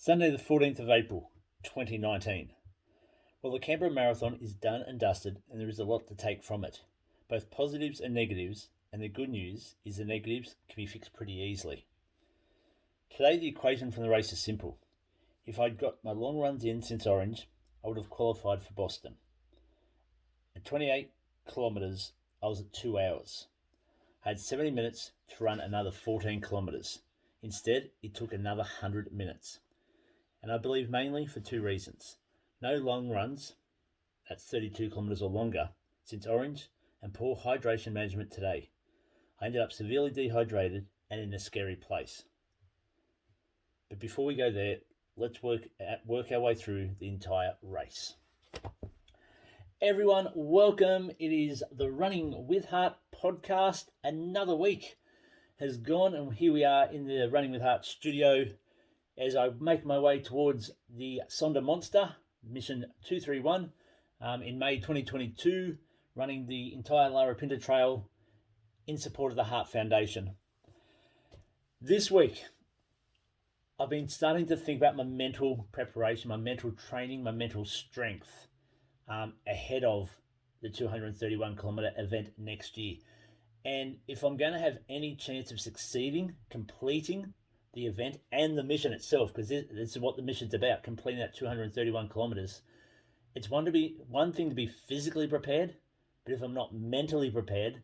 Sunday the 14th of April 2019. Well, the Canberra Marathon is done and dusted and there is a lot to take from it, both positives and negatives, and the good news is the negatives can be fixed pretty easily. Today the equation from the race is simple. If I'd got my long runs in since Orange, I would have qualified for Boston. At 28 kilometres, I was at 2 hours. I had 70 minutes to run another 14 kilometres. Instead, it took another 100 minutes. And I believe mainly for two reasons. No long runs, that's 32 kilometres or longer, since Orange, and poor hydration management today. I ended up severely dehydrated and in a scary place. But before we go there, let's work our way through the entire race. Everyone, welcome. It is the Running with Heart podcast. Another week has gone, and here we are in the Running with Heart studio as I make my way towards the Sonder Monster, mission 231, in May 2022, running the entire Larapinta Trail in support of the Heart Foundation. This week, I've been starting to think about my mental preparation, my mental training, my mental strength ahead of the 231 kilometre event next year. And if I'm going to have any chance of succeeding, completing the event and the mission itself, because this is what the mission's about, completing that 231 kilometres, it's one thing to be physically prepared, but if I'm not mentally prepared,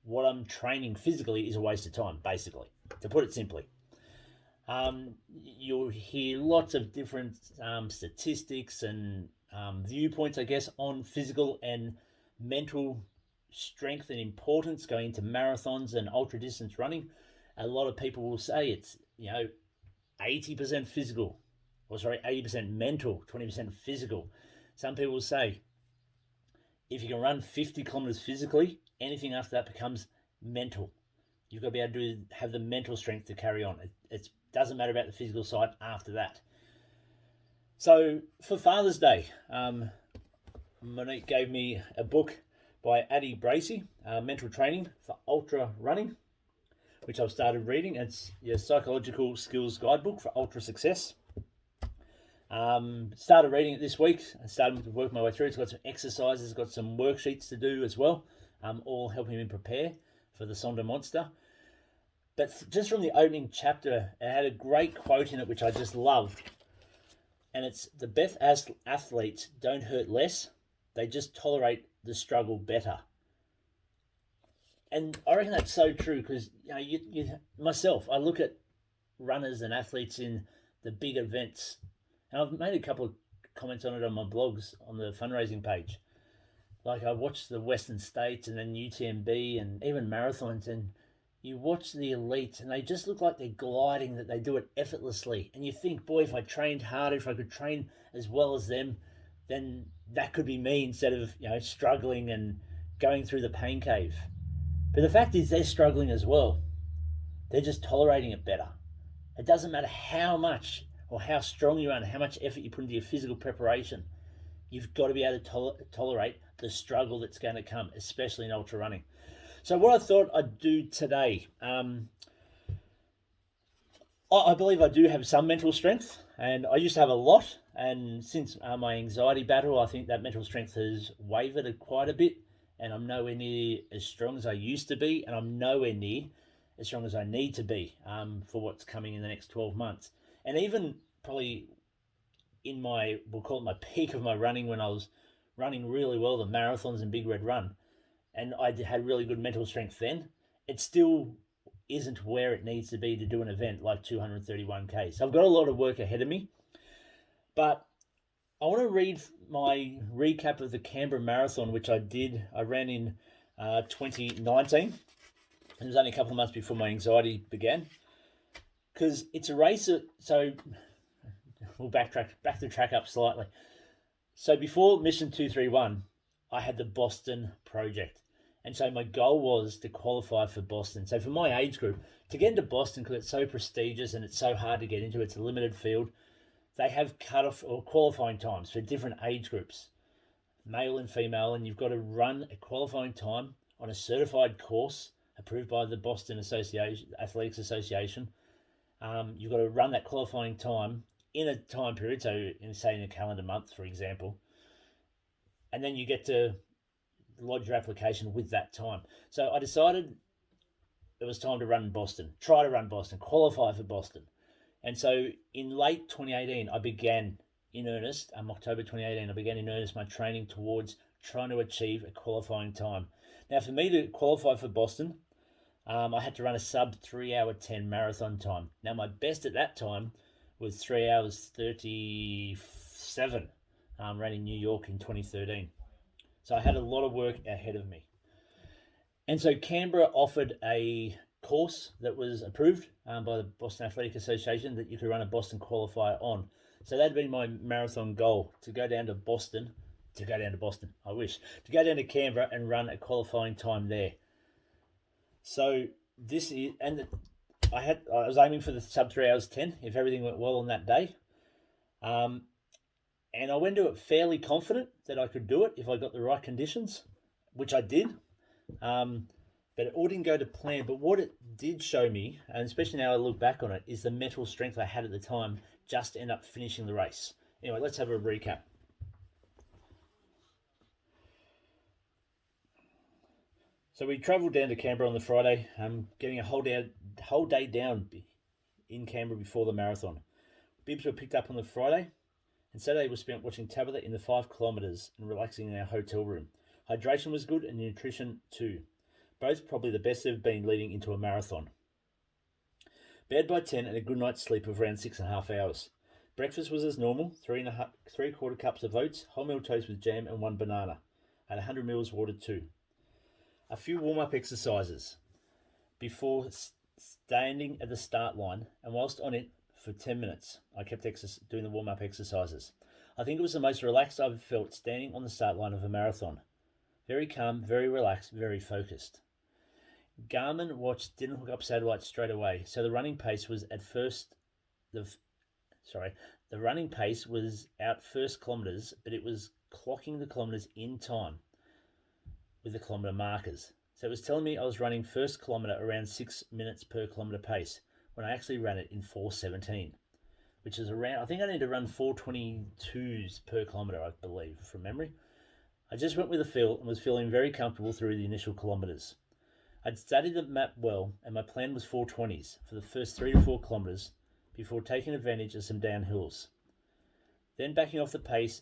what I'm training physically is a waste of time, basically, to put it simply. You'll hear lots of different statistics and viewpoints, I guess, on physical and mental strength and importance going into marathons and ultra distance running. A lot of people will say it's 80% physical, 80% mental, 20% physical. Some people will say if you can run 50 kilometers physically, anything after that becomes mental. You've got to be able to have the mental strength to carry on. It doesn't matter about the physical side after that. So for Father's Day, Monique gave me a book by Addie, Bracy, Mental Training for Ultra Running, which I've started reading. It's your psychological skills guidebook for ultra success. Started reading it this week. I started to work my way through. It's got some exercises, got some worksheets to do as well, all helping me prepare for the Sonder Monster. But just from the opening chapter, it had a great quote in it, which I just loved. And it's, the best athletes don't hurt less, they just tolerate the struggle better. And I reckon that's so true because myself, I look at runners and athletes in the big events, and I've made a couple of comments on it on my blogs on the fundraising page. Like I watch the Western States and then UTMB and even marathons, and you watch the elites and they just look like they're gliding, that they do it effortlessly. And you think, boy, if I trained harder, if I could train as well as them, then that could be me instead of struggling and going through the pain cave. But the fact is they're struggling as well. They're just tolerating it better. It doesn't matter how much or how strong you are and how much effort you put into your physical preparation. You've got to be able to tolerate the struggle that's going to come, especially in ultra running. So what I thought I'd do today, I believe I do have some mental strength, and I used to have a lot. And since my anxiety battle, I think that mental strength has wavered quite a bit. And I'm nowhere near as strong as I used to be, and I'm nowhere near as strong as I need to be for what's coming in the next 12 months. And even probably in we'll call it my peak of my running, when I was running really well, the marathons and Big Red Run, and I had really good mental strength then, it still isn't where it needs to be to do an event like 231K. So I've got a lot of work ahead of me, but I want to read my recap of the Canberra Marathon, which I ran in 2019. And it was only a couple of months before my anxiety began. Because it's a race, so we'll back the track up slightly. So before Mission 231, I had the Boston project. And so my goal was to qualify for Boston. So for my age group, to get into Boston, because it's so prestigious and it's so hard to get into, it's a limited field, they have cut-off or qualifying times for different age groups, male and female, and you've got to run a qualifying time on a certified course approved by the Boston Athletics Association. You've got to run that qualifying time in a time period, so say in a calendar month, for example, and then you get to lodge your application with that time. So I decided it was time to run Boston, try to run Boston, qualify for Boston. And so in late 2018, I began in earnest, October 2018, I began in earnest my training towards trying to achieve a qualifying time. Now, for me to qualify for Boston, I had to run a sub 3 hour 10 marathon time. Now, my best at that time was 3 hours 37, ran in New York in 2013. So I had a lot of work ahead of me. And so Canberra offered a course that was approved by the Boston Athletic Association that you could run a Boston qualifier on. So that'd been my marathon goal, to go down to Boston, I wish, to go down to Canberra and run a qualifying time there. So this is, and I was aiming for the sub 3 hours 10 if everything went well on that day. And I went to it fairly confident that I could do it if I got the right conditions, which I did. But it all didn't go to plan. But what it did show me, and especially now I look back on it, is the mental strength I had at the time just to end up finishing the race. Anyway, let's have a recap. So we travelled down to Canberra on the Friday, getting a whole day down in Canberra before the marathon. Bibs were picked up on the Friday, and Saturday was spent watching Tabitha in the 5 kilometres and relaxing in our hotel room. Hydration was good and nutrition too. Both probably the best they've been leading into a marathon. Bed by 10 and a good night's sleep of around 6.5 hours. Breakfast was as normal, 3.25 cups of oats, wholemeal toast with jam and 1 banana. I had 100 mils water too. A few warm-up exercises before standing at the start line, and whilst on it for 10 minutes, I kept doing the warm-up exercises. I think it was the most relaxed I've felt standing on the start line of a marathon. Very calm, very relaxed, very focused. Garmin watch didn't hook up satellites straight away, so the running pace was the running pace was out first kilometres, but it was clocking the kilometres in time with the kilometre markers. So it was telling me I was running first kilometre around 6 minutes per kilometre pace when I actually ran it in 4:17, which is around, I think I need to run 4:22s per kilometre, I believe, from memory. I just went with the feel and was feeling very comfortable through the initial kilometres. I'd studied the map well, and my plan was 4:20s for the first 3 to 4 kilometres before taking advantage of some downhills. Then backing off the pace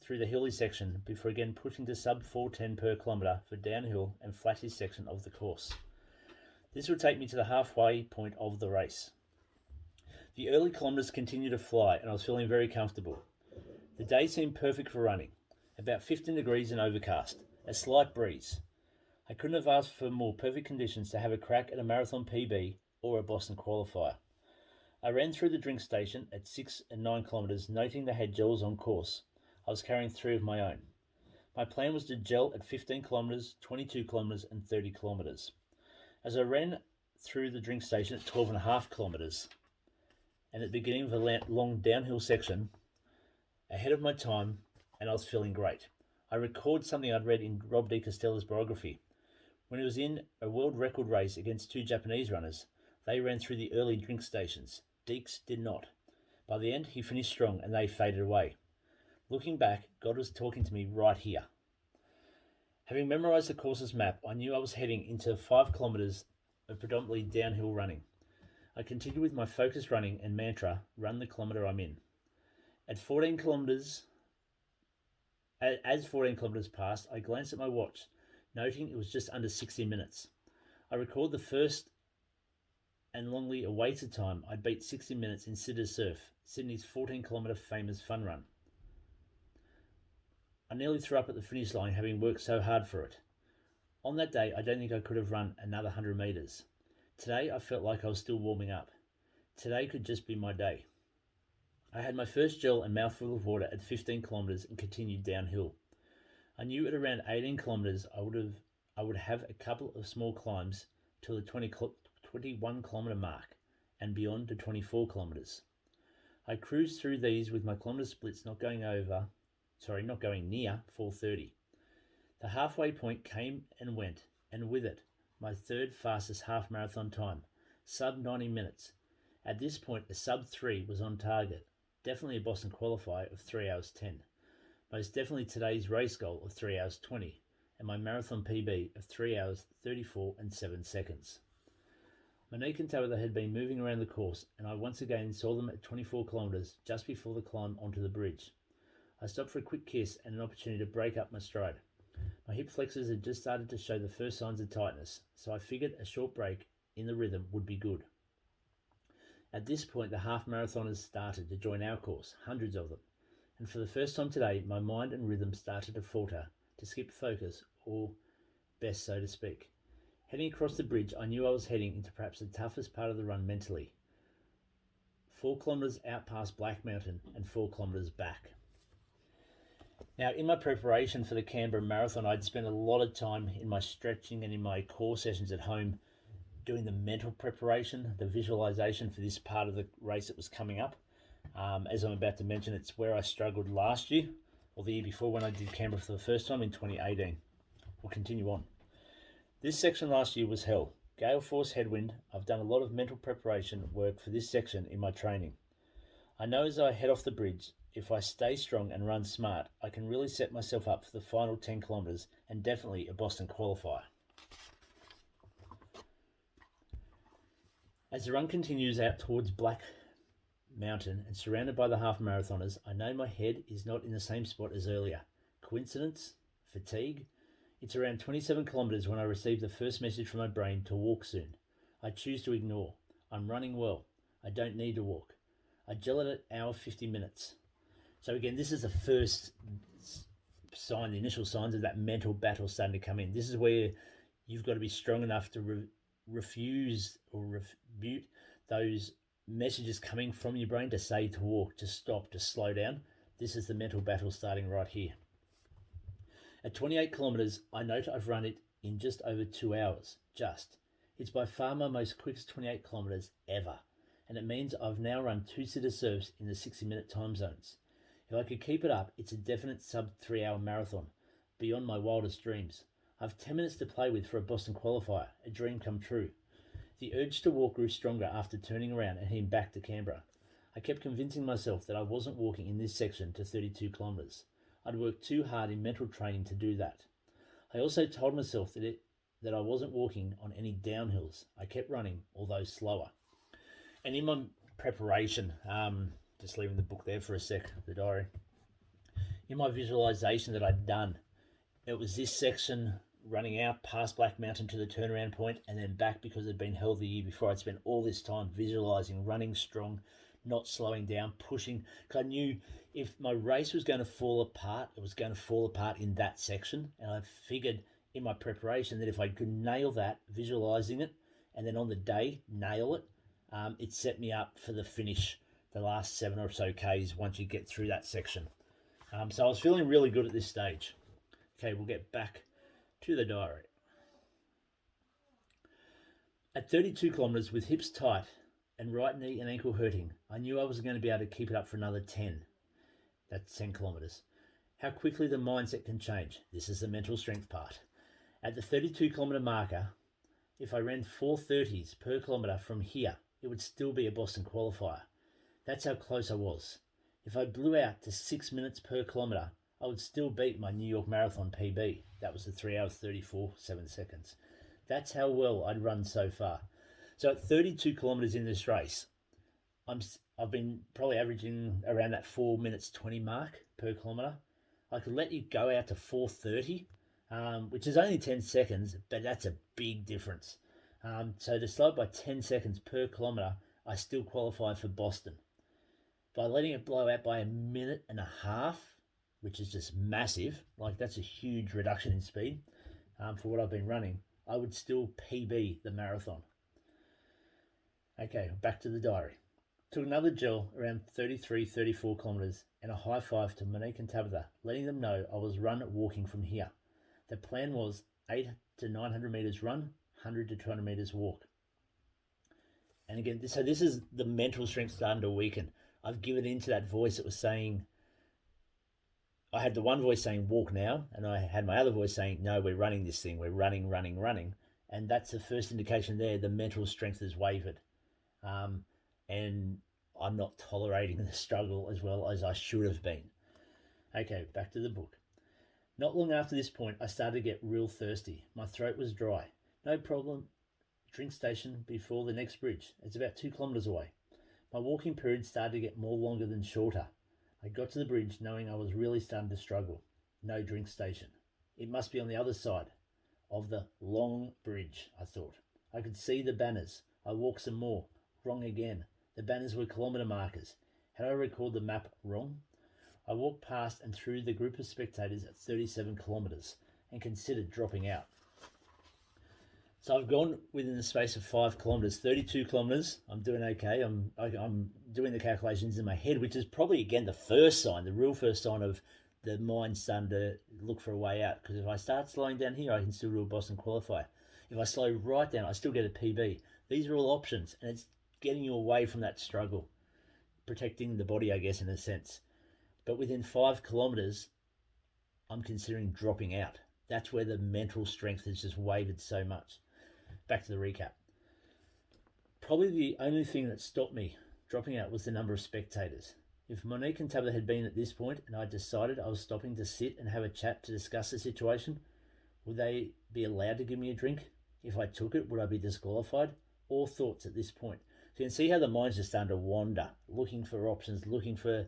through the hilly section before again pushing to sub 4:10 per kilometre for downhill and flattish section of the course. This would take me to the halfway point of the race. The early kilometres continued to fly and I was feeling very comfortable. The day seemed perfect for running. About 15 degrees and overcast, a slight breeze. I couldn't have asked for more perfect conditions to have a crack at a marathon PB or a Boston qualifier. I ran through the drink station at 6 and 9 kilometres, noting they had gels on course. I was carrying 3 of my own. My plan was to gel at 15 kilometres, 22 kilometres and 30 kilometres. As I ran through the drink station at 12.5 kilometres and at the beginning of a long downhill section, ahead of my time, and I was feeling great. I recalled something I'd read in Rob De Costella's biography. When he was in a world record race against 2 Japanese runners, they ran through the early drink stations. Deeks did not. By the end, he finished strong and they faded away. Looking back, God was talking to me right here. Having memorised the course's map, I knew I was heading into 5 kilometres of predominantly downhill running. I continued with my focused running and mantra, run the kilometre I'm in. As 14 kilometres passed, I glanced at my watch, noting it was just under 60 minutes. I recalled the first and longly awaited time I'd beat 60 minutes in Sydney's Surf, Sydney's 14-kilometre famous fun run. I nearly threw up at the finish line having worked so hard for it. On that day, I don't think I could have run another 100 metres. Today, I felt like I was still warming up. Today could just be my day. I had my first gel and mouthful of water at 15 kilometres and continued downhill. I knew at around 18 kilometres I would have a couple of small climbs till the 21 kilometre mark and beyond to 24 kilometres. I cruised through these with my kilometre splits not going near 4:30. The halfway point came and went, and with it, my third fastest half marathon time, sub 90 minutes, At this point, a sub 3 was on target, definitely a Boston qualifier of 3 hours 10, most definitely today's race goal of 3 hours 20, and my marathon PB of 3 hours 34 and 7 seconds. Monique and Tabitha had been moving around the course, and I once again saw them at 24 kilometres just before the climb onto the bridge. I stopped for a quick kiss and an opportunity to break up my stride. My hip flexors had just started to show the first signs of tightness, so I figured a short break in the rhythm would be good. At this point, the half marathoners started to join our course, hundreds of them, and for the first time today, my mind and rhythm started to falter, to skip focus, or best so to speak. Heading across the bridge, I knew I was heading into perhaps the toughest part of the run mentally. 4 kilometres out past Black Mountain and 4 kilometres back. Now, in my preparation for the Canberra Marathon, I'd spent a lot of time in my stretching and in my core sessions at home doing the mental preparation, the visualization for this part of the race that was coming up. As I'm about to mention, it's where I struggled last year, or the year before when I did Canberra for the first time in 2018. We'll continue on. This section last year was hell. Gale force headwind. I've done a lot of mental preparation work for this section in my training. I know as I head off the bridge, if I stay strong and run smart, I can really set myself up for the final 10 kilometres and definitely a Boston qualifier. As the run continues out towards Black Mountain and surrounded by the half marathoners, I know my head is not in the same spot as earlier. Coincidence? Fatigue? It's around 27 kilometres when I receive the first message from my brain to walk soon. I choose to ignore. I'm running well. I don't need to walk. I gel it at hour 50 minutes. So again, this is the first sign, the initial signs of that mental battle starting to come in. This is where you've got to be strong enough to refuse or refute those messages coming from your brain to say to walk, to stop, to slow down. This is the mental battle starting right here. At 28 kilometres, I note I've run it in just over 2 hours, just. It's by far my most quickest 28 kilometres ever, and it means I've now run 2 sitter serves in the 60-minute time zones. If I could keep it up, it's a definite sub-3 hour marathon, beyond my wildest dreams. I've 10 minutes to play with for a Boston qualifier, a dream come true. The urge to walk grew stronger after turning around and heading back to Canberra. I kept convincing myself that I wasn't walking in this section to 32 kilometres. I'd worked too hard in mental training to do that. I also told myself that I wasn't walking on any downhills. I kept running, although slower. And in my preparation, just leaving the book there for a sec, the diary. In my visualization that I'd done, it was this section running out past Black Mountain to the turnaround point and then back because it had been held the year before. I'd spent all this time visualizing, running strong, not slowing down, pushing. Because I knew if my race was going to fall apart, it was going to fall apart in that section. And I figured in my preparation that if I could nail that, visualizing it, and then on the day, nail it, it set me up for the finish, the last 7 or so Ks once you get through that section. So I was feeling really good at this stage. Okay, we'll get back to the diary. At 32 kilometres with hips tight and right knee and ankle hurting, I knew I was going to be able to keep it up for another 10. That's 10 kilometres. How quickly the mindset can change. This is the mental strength part. At the 32 kilometre marker, if I ran 4:30s per kilometre from here, it would still be a Boston qualifier. That's how close I was. If I blew out to 6 minutes per kilometre, I would still beat my New York Marathon PB. That was the 3 hours 34, 7 seconds. That's how well I'd run so far. So at 32 kilometres in this race, I've been probably averaging around that 4 minutes 20 mark per kilometre. I could let you go out to 4:30, which is only 10 seconds, but that's a big difference. So to slow it by 10 seconds per kilometre, I still qualify for Boston. By letting it blow out by a minute and a half, which is just massive, like that's a huge reduction in speed for what I've been running, I would still PB the marathon. Okay, back to the diary. Took another gel around 33, 34 kilometres and a high five to Monique and Tabitha, letting them know I was walking from here. The plan was 800 to 900 metres run, 100 to 200 metres walk. And again, this is the mental strength starting to weaken. I've given into that voice that was saying, I had the one voice saying walk now, and I had my other voice saying, no, we're running this thing, we're running. And that's the first indication there, the mental strength has wavered. and I'm not tolerating the struggle as well as I should have been. Okay, back to the book. Not long after this point, I started to get real thirsty. My throat was dry. No problem. Drink station before the next bridge. It's about 2 kilometres away. My walking period started to get more longer than shorter. I got to the bridge knowing I was really starting to struggle. No drink station. It must be on the other side of the long bridge, I thought. I could see the banners. I walked some more. Wrong again. The banners were kilometre markers. Had I recalled the map wrong? I walked past and through the group of spectators at 37 kilometres and considered dropping out. So I've gone within the space of 5 kilometres, 32 kilometres. I'm doing okay. I'm doing the calculations in my head, which is probably, again, the first sign, the real first sign of the mind starting to look for a way out. Because if I start slowing down here, I can still do a Boston qualifier. If I slow right down, I still get a PB. These are all options, and it's getting you away from that struggle, protecting the body, I guess, in a sense. But within 5 kilometres, I'm considering dropping out. That's where the mental strength has just wavered so much. Back to the recap. Probably the only thing that stopped me dropping out was the number of spectators. If Monique and Tabitha had been at this point and I decided I was stopping to sit and have a chat to discuss the situation, would they be allowed to give me a drink? If I took it, would I be disqualified? All thoughts at this point. So you can see how the mind's just starting to wander, looking for options, looking for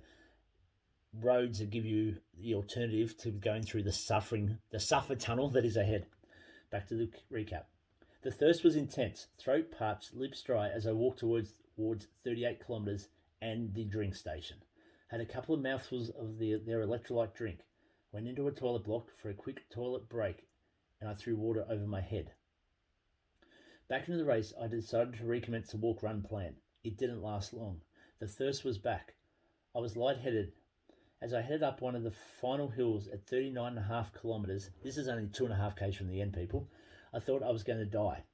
roads that give you the alternative to going through the suffer tunnel that is ahead. Back to the recap. The thirst was intense, throat parched, lips dry as I walked towards 38 kilometres and the drink station. Had a couple of mouthfuls of their electrolyte drink, went into a toilet block for a quick toilet break, and I threw water over my head. Back into the race, I decided to recommence the walk-run plan. It didn't last long. The thirst was back. I was lightheaded. As I headed up one of the final hills at 39.5 kilometres, this is only 2.5 k's from the end, people, I thought I was going to die.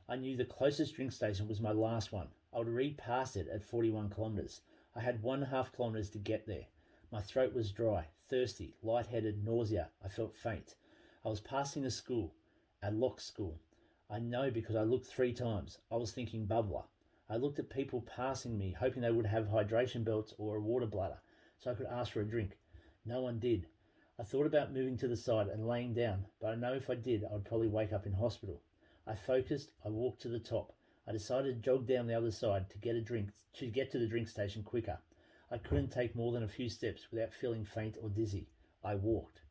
I knew the closest drink station was my last one. I would read past it at 41 kilometres. I had 1.5 kilometres to get there. My throat was dry, thirsty, lightheaded, nausea. I felt faint. I was passing a school, a lock school. I know because I looked 3 times. I was thinking bubbler. I looked at people passing me, hoping they would have hydration belts or a water bladder, so I could ask for a drink. No one did. I thought about moving to the side and laying down, but I know if I did, I would probably wake up in hospital. I focused, I walked to the top. I decided to jog down the other side to get to the drink station quicker. I couldn't take more than a few steps without feeling faint or dizzy. I walked.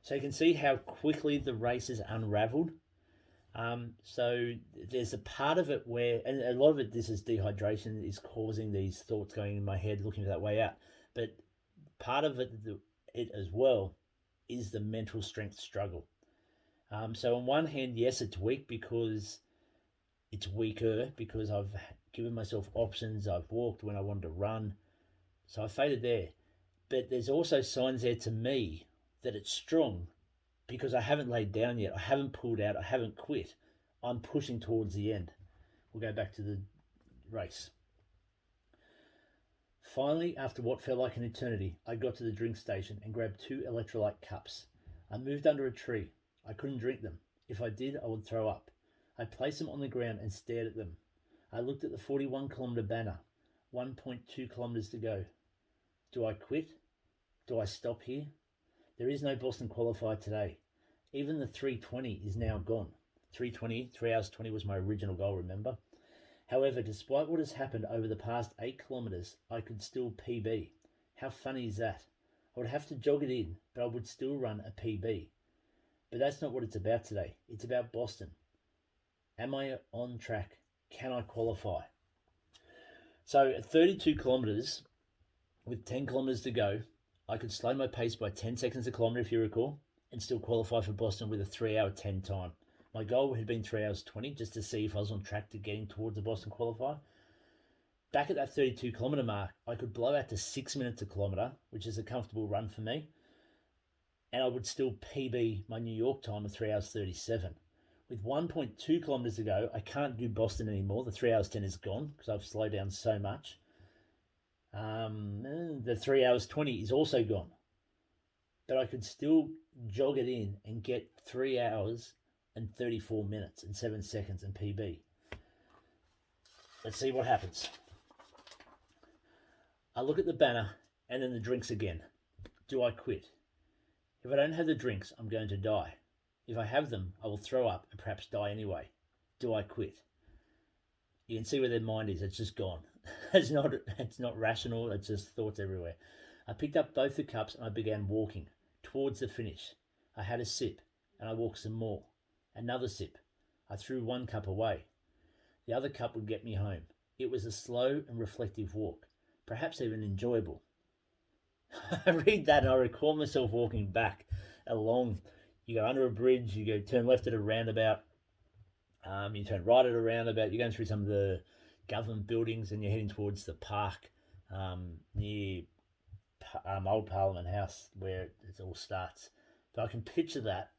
So you can see how quickly the race is unraveled. So there's a part of it where, and a lot of it, this is dehydration, is causing these thoughts going in my head, looking for that way out. But part of it as well is the mental strength struggle. So on one hand, yes, it's weak because it's weaker because I've given myself options. I've walked when I wanted to run. So I faded there. But there's also signs there to me that it's strong because I haven't laid down yet. I haven't pulled out. I haven't quit. I'm pushing towards the end. We'll go back to the race. Finally, after what felt like an eternity, I got to the drink station and grabbed 2 electrolyte cups. I moved under a tree. I couldn't drink them. If I did, I would throw up. I placed them on the ground and stared at them. I looked at the 41 kilometre banner. 1.2 kilometres to go. Do I quit? Do I stop here? There is no Boston qualifier today. Even the 3:20 is now gone. 3:20, 3 hours 20 was my original goal, remember? However, despite what has happened over the past 8 kilometres, I could still PB. How funny is that? I would have to jog it in, but I would still run a PB. But that's not what it's about today. It's about Boston. Am I on track? Can I qualify? So at 32 kilometres, with 10 kilometres to go, I could slow my pace by 10 seconds a kilometre, if you recall, and still qualify for Boston with a 3:10 time. My goal had been 3 hours 20, just to see if I was on track to getting towards the Boston qualifier. Back at that 32 kilometre mark, I could blow out to 6 minutes a kilometre, which is a comfortable run for me, and I would still PB my New York time of 3 hours 37. With 1.2 kilometres to go, I can't do Boston anymore. The 3 hours 10 is gone because I've slowed down so much. The 3 hours 20 is also gone. But I could still jog it in and get 3 hours and 34 minutes and 7 seconds and PB. Let's see what happens. I look at the banner and then the drinks again. Do I quit? If I don't have the drinks, I'm going to die. If I have them, I will throw up and perhaps die anyway. Do I quit? You can see where their mind is. It's just gone. It's not rational. It's just thoughts everywhere. I picked up both the cups and I began walking towards the finish. I had a sip and I walked some more. Another sip. I threw one cup away. The other cup would get me home. It was a slow and reflective walk, perhaps even enjoyable. I read that and I recall myself walking back along. You go under a bridge, you go turn left at a roundabout, you turn right at a roundabout, you're going through some of the government buildings and you're heading towards the park near Old Parliament House where it all starts. So I can picture that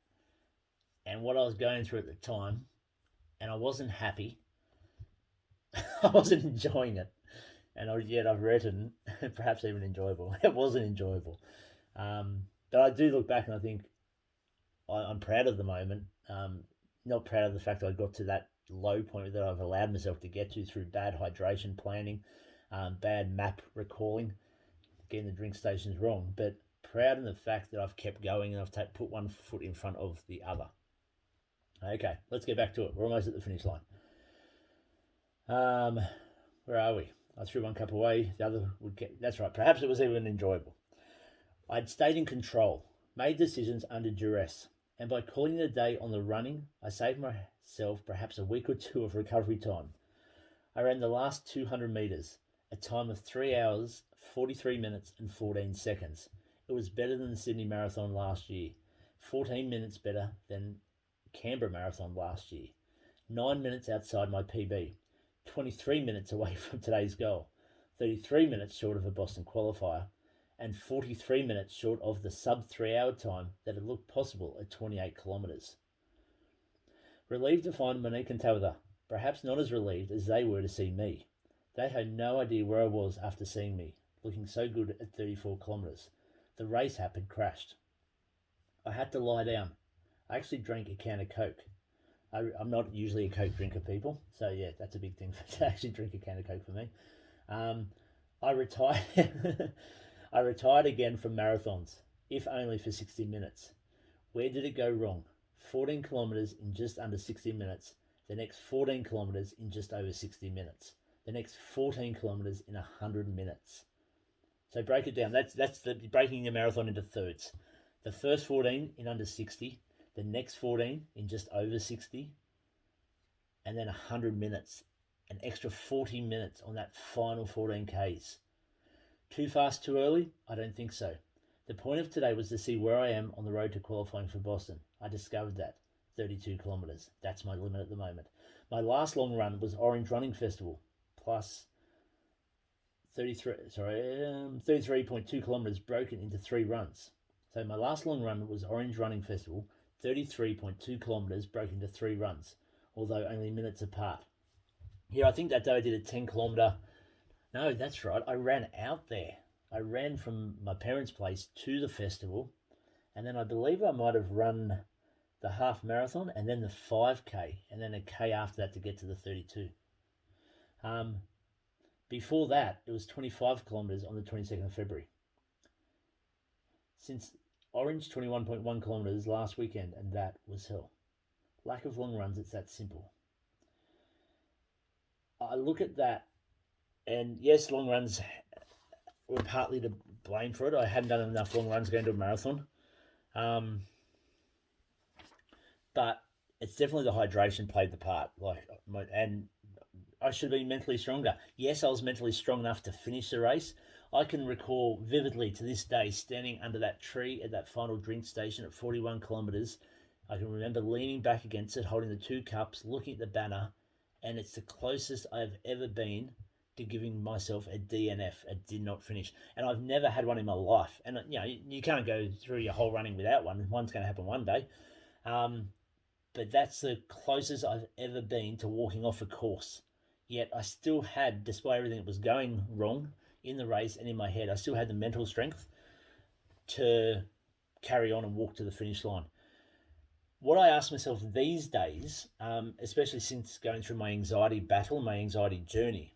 and what I was going through at the time, and I wasn't happy. I wasn't enjoying it. And yet I've written, perhaps even enjoyable. It wasn't enjoyable. But I do look back and I think I'm proud of the moment. Not proud of the fact that I got to that low point that I've allowed myself to get to through bad hydration planning, bad map recalling, getting the drink stations wrong. But proud in the fact that I've kept going and I've put one foot in front of the other. Okay, let's get back to it. We're almost at the finish line. Where are we? I threw one cup away, the other would get... That's right, perhaps it was even enjoyable. I'd stayed in control, made decisions under duress, and by calling it a day on the running, I saved myself perhaps a week or two of recovery time. I ran the last 200 metres, a time of 3 hours, 43 minutes and 14 seconds. It was better than the Sydney Marathon last year, 14 minutes better than Canberra Marathon last year, 9 minutes outside my PB, 23 minutes away from today's goal, 33 minutes short of a Boston qualifier, and 43 minutes short of the sub 3 hour time that had looked possible at 28 kilometres. Relieved to find Monique and Tabitha, perhaps not as relieved as they were to see me. They had no idea where I was after seeing me, looking so good at 34 kilometres. The race app had crashed. I had to lie down. I actually drank a can of Coke. I'm not usually a Coke drinker, people, so yeah, that's a big thing to actually drink a can of Coke for me. I retired. I retired again from marathons, if only for 60 minutes. Where did it go wrong? 14 kilometres in just under 60 minutes. The next 14 kilometres in just over 60 minutes. The next 14 kilometres in 100 minutes. So break it down. That's the breaking your marathon into thirds. The first 14 in under 60. The next 14 in just over 60, and then 100 minutes, an extra 40 minutes on that final 14 Ks. Too fast, too early? I don't think so. The point of today was to see where I am on the road to qualifying for Boston. I discovered that. 32 kilometres. That's my limit at the moment. My last long run was Orange Running Festival, plus 33.2 kilometres broken into 3 runs. So my last long run was Orange Running Festival, 33.2 kilometres broke into 3 runs, although only minutes apart. Yeah, I think that day I did a 10 kilometre... No, that's right, I ran out there. I ran from my parents' place to the festival, and then I believe I might have run the half marathon and then the 5K, and then a K after that to get to the 32. Before that, it was 25 kilometres on the 22nd of February. Since Orange, 21.1 kilometres last weekend, and that was hell. Lack of long runs, it's that simple. I look at that, and yes, long runs were partly to blame for it. I hadn't done enough long runs going to a marathon. But it's definitely the hydration played the part. And I should have been mentally stronger. Yes, I was mentally strong enough to finish the race. I can recall vividly to this day standing under that tree at that final drink station at 41 kilometres. I can remember leaning back against it, holding the 2 cups, looking at the banner, and it's the closest I've ever been to giving myself a DNF, a did not finish. And I've never had one in my life. And you can't go through your whole running without one. One's going to happen one day. But that's the closest I've ever been to walking off a course. Yet I still had, despite everything that was going wrong in the race and in my head, I still had the mental strength to carry on and walk to the finish line. What I ask myself these days, especially since going through my anxiety battle, my anxiety journey,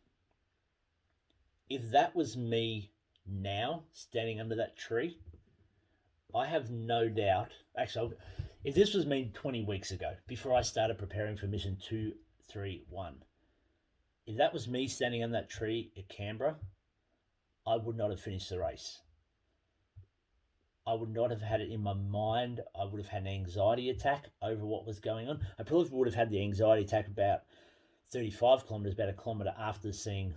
if that was me now standing under that tree, I have no doubt. Actually, if this was me 20 weeks ago, before I started preparing for mission 231, if that was me standing under that tree at Canberra, I would not have finished the race. I would not have had it in my mind. I would have had an anxiety attack over what was going on. I probably would have had the anxiety attack about 35 kilometres, about a kilometre after seeing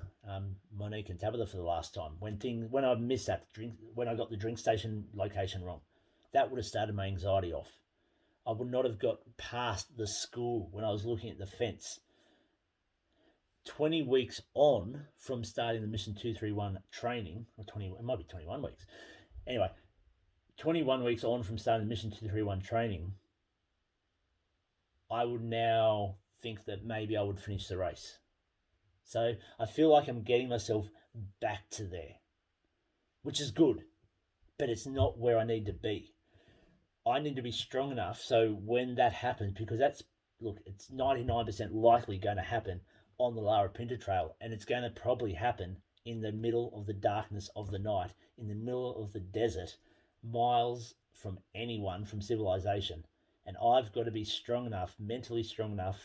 Monique and Tabitha for the last time. When I missed that drink, when I got the drink station location wrong, that would have started my anxiety off. I would not have got past the school when I was looking at the fence. 20 weeks on from starting the Mission 231 training, or 20, it might be 21 weeks. Anyway, 21 weeks on from starting the Mission 231 training, I would now think that maybe I would finish the race. So I feel like I'm getting myself back to there, which is good, but it's not where I need to be. I need to be strong enough so when that happens, because it's 99% likely going to happen on the Lara Pinta Trail, and it's going to probably happen in the middle of the darkness of the night, in the middle of the desert, miles from anyone, from civilization. And I've got to be strong enough, mentally strong enough,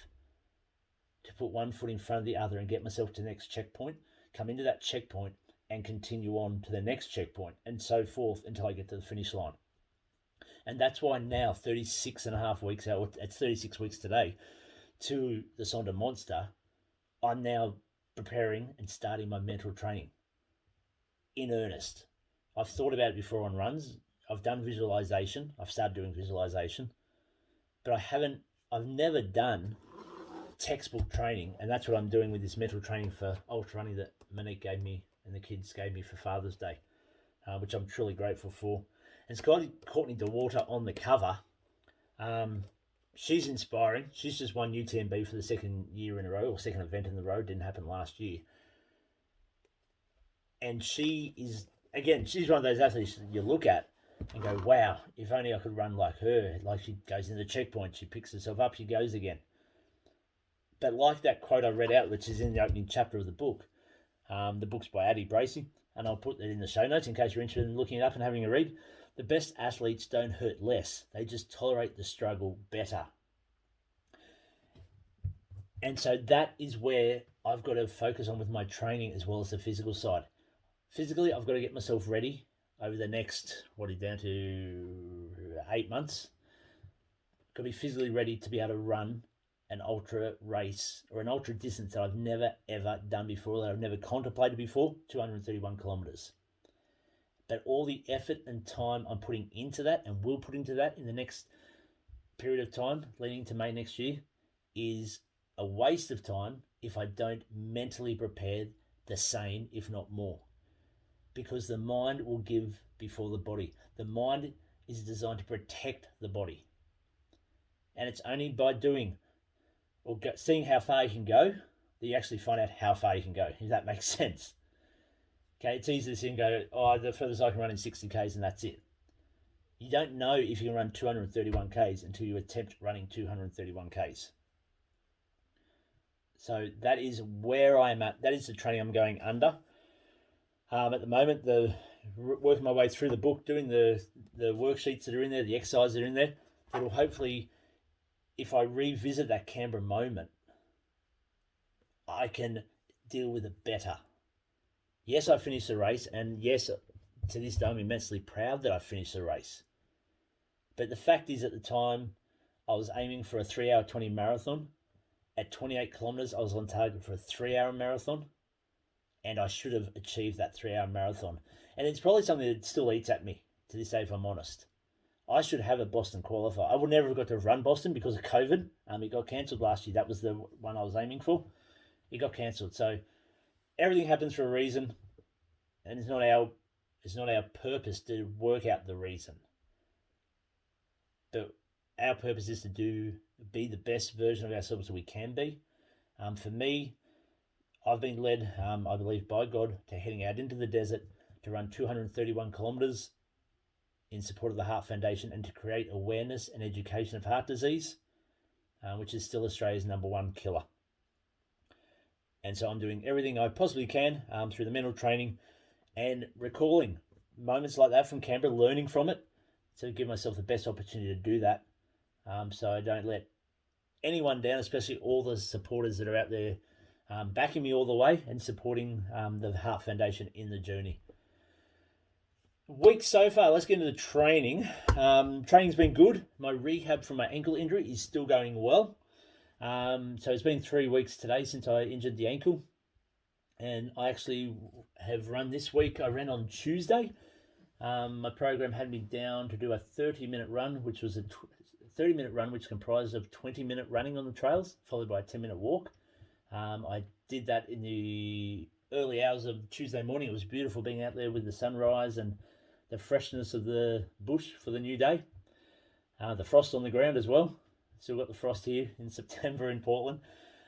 to put one foot in front of the other and get myself to the next checkpoint, come into that checkpoint and continue on to the next checkpoint, and so forth until I get to the finish line. And that's why now, 36 and a half weeks out, it's 36 weeks today, to the Sonder Monster, I'm now preparing and starting my mental training in earnest. I've thought about it before on runs. I've done visualization. I've started doing visualization. But I've never done textbook training. And that's what I'm doing with this mental training for ultra running that Monique gave me and the kids gave me for Father's Day, which I'm truly grateful for. And it's got Courtney DeWater on the cover. She's inspiring. She's just won UTMB for the second year in a row, or second event in the row. Didn't happen last year. And she is, again, she's one of those athletes that you look at and go, wow, if only I could run like her. Like, she goes into the checkpoint, she picks herself up, she goes again. But like that quote I read out, which is in the opening chapter of the book, the book's by Addie, Bracy, and I'll put that in the show notes in case you're interested in looking it up and having a read. The best athletes don't hurt less. They just tolerate the struggle better. And so that is where I've got to focus on with my training as well as the physical side. Physically, I've got to get myself ready over the next, down to 8 months. Got to be physically ready to be able to run an ultra race or an ultra distance that I've never, ever done before, that I've never contemplated before, 231 kilometres. But all the effort and time I'm putting into that, and will put into that in the next period of time, leading to May next year, is a waste of time if I don't mentally prepare the same, if not more. Because the mind will give before the body. The mind is designed to protect the body. And it's only by doing or seeing how far you can go that you actually find out how far you can go, if that makes sense. Okay, it's easy to see and go, oh, the furthest I can run in 60 Ks and that's it. You don't know if you can run 231 Ks until you attempt running 231 Ks. So that is where I'm at. That is the training I'm going under. At the moment, working my way through the book, doing the worksheets that are in there, the exercises that are in there, that will hopefully, if I revisit that Canberra moment, I can deal with it better. Yes, I finished the race, and yes, to this day, I'm immensely proud that I finished the race. But the fact is, at the time, I was aiming for a 3-hour 20 marathon. At 28 kilometres, I was on target for a 3-hour marathon, and I should have achieved that 3-hour marathon. And it's probably something that still eats at me to this day, if I'm honest. I should have a Boston qualifier. I would never have got to run Boston because of COVID. It got cancelled last year. That was the one I was aiming for. It got cancelled. So everything happens for a reason, and it's not our purpose to work out the reason. But our purpose is to be the best version of ourselves that we can be. For me, I've been led, I believe, by God to heading out into the desert to run 231 kilometres in support of the Heart Foundation and to create awareness and education of heart disease, which is still Australia's #1 killer. And so I'm doing everything I possibly can through the mental training and recalling moments like that from Canberra, learning from it to give myself the best opportunity to do that. So I don't let anyone down, especially all the supporters that are out there backing me all the way and supporting the Heart Foundation in the journey. Week so far, let's get into the training. Training's been good. My rehab from my ankle injury is still going well. So it's been 3 weeks today since I injured the ankle. And I actually have run this week. I ran on Tuesday. My program had me down to do a 30-minute run, which was a 30-minute run, which comprised of 20-minute running on the trails, followed by a 10-minute walk. I did that in the early hours of Tuesday morning. It was beautiful being out there with the sunrise and the freshness of the bush for the new day. The frost on the ground as well. Still got the frost here in September in Portland.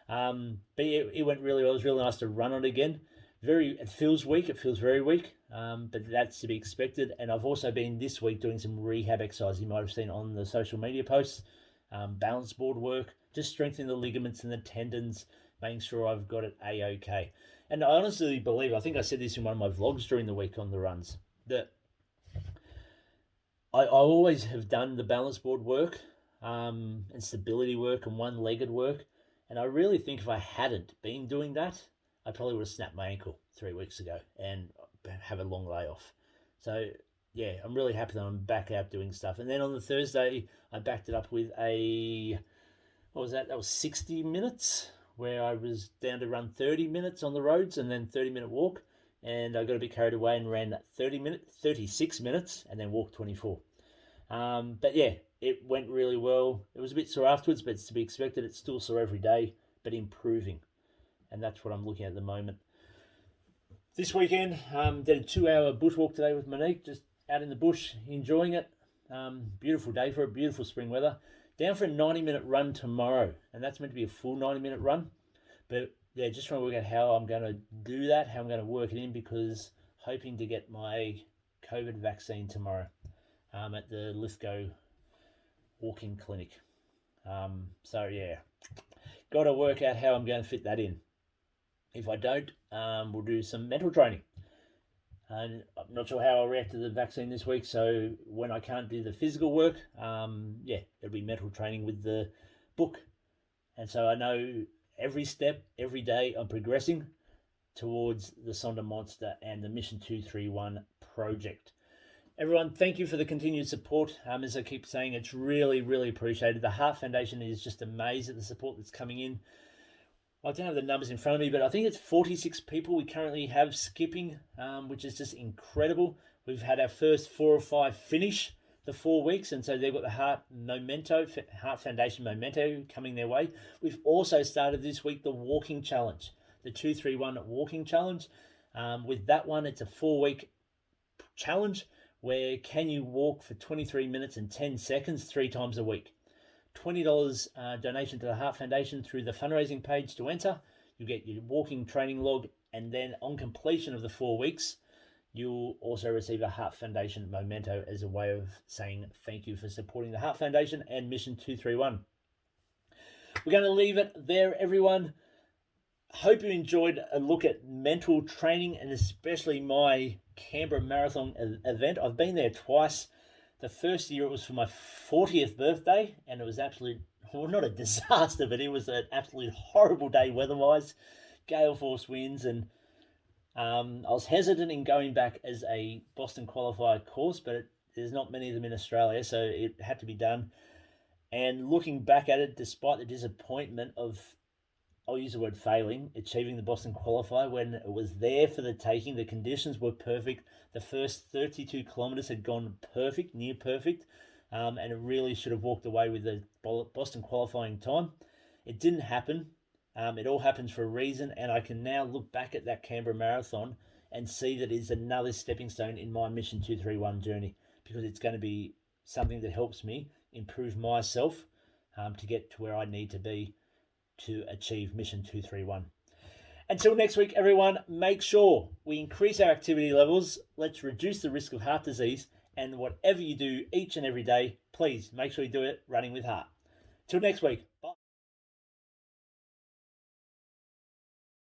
But it went really well. It was really nice to run on it again. It feels weak. It feels very weak, but that's to be expected. And I've also been this week doing some rehab exercise. You might have seen on the social media posts, balance board work, just strengthening the ligaments and the tendons, making sure I've got it A-OK. And I honestly believe, I think I said this in one of my vlogs during the week on the runs, that I always have done the balance board work and stability work and one-legged work. And I really think if I hadn't been doing that, I probably would have snapped my ankle 3 weeks ago and have a long layoff. So, yeah, I'm really happy that I'm back out doing stuff. And then on the Thursday, I backed it up with what was that? That was 60 minutes, where I was down to run 30 minutes on the roads and then 30-minute walk. And I got a bit carried away and ran 36 minutes and then walked 24. But yeah, it went really well. It was a bit sore afterwards, but it's to be expected. It's still sore every day, but improving. And that's what I'm looking at the moment. This weekend, did a 2-hour bushwalk today with Monique, just out in the bush, enjoying it. Beautiful day for it, beautiful spring weather. Down for a 90-minute run tomorrow, and that's meant to be a full 90-minute run. But yeah, just trying to work out how I'm going to do that, how I'm going to work it in, because hoping to get my COVID vaccine tomorrow at the Lithgow walking clinic. So yeah, got to work out how I'm going to fit that in. If I don't, we'll do some mental training. And I'm not sure how I'll react to the vaccine this week, so when I can't do the physical work, it'll be mental training with the book. And so I know every step, every day, I'm progressing towards the Sonder Monster and the Mission 231 project. Everyone, thank you for the continued support. As I keep saying, it's really, really appreciated. The Heart Foundation is just amazed at the support that's coming in. I don't have the numbers in front of me, but I think it's 46 people we currently have skipping, which is just incredible. We've had our first 4 or 5 finish the 4 weeks, and so they've got the Heart Foundation Momento coming their way. We've also started this week the walking challenge, the 231 walking challenge. With that one, it's a 4-week challenge where can you walk for 23 minutes and 10 seconds 3 times a week. $20 donation to the Heart Foundation through the fundraising page to enter. You get your walking training log, and then on completion of the 4 weeks, you'll also receive a Heart Foundation memento as a way of saying thank you for supporting the Heart Foundation and Mission 231. We're going to leave it there, everyone. Hope you enjoyed a look at mental training and especially my Canberra Marathon event. I've been there twice. The first year it was for my 40th birthday, and it was not a disaster, but it was an absolute horrible day weather-wise, gale force winds, and I was hesitant in going back as a Boston qualifier course, but there's not many of them in Australia, so it had to be done. And looking back at it, despite the disappointment of, I'll use the word failing, achieving the Boston qualifier when it was there for the taking, the conditions were perfect. The first 32 kilometers had gone perfect, near perfect, and it really should have walked away with the Boston qualifying time. It didn't happen. It all happens for a reason, and I can now look back at that Canberra Marathon and see that it's another stepping stone in my Mission 231 journey, because it's going to be something that helps me improve myself to get to where I need to be to achieve Mission 231. Until next week, everyone, make sure we increase our activity levels. Let's reduce the risk of heart disease. And whatever you do each and every day, please make sure you do it running with heart. Till next week. Bye.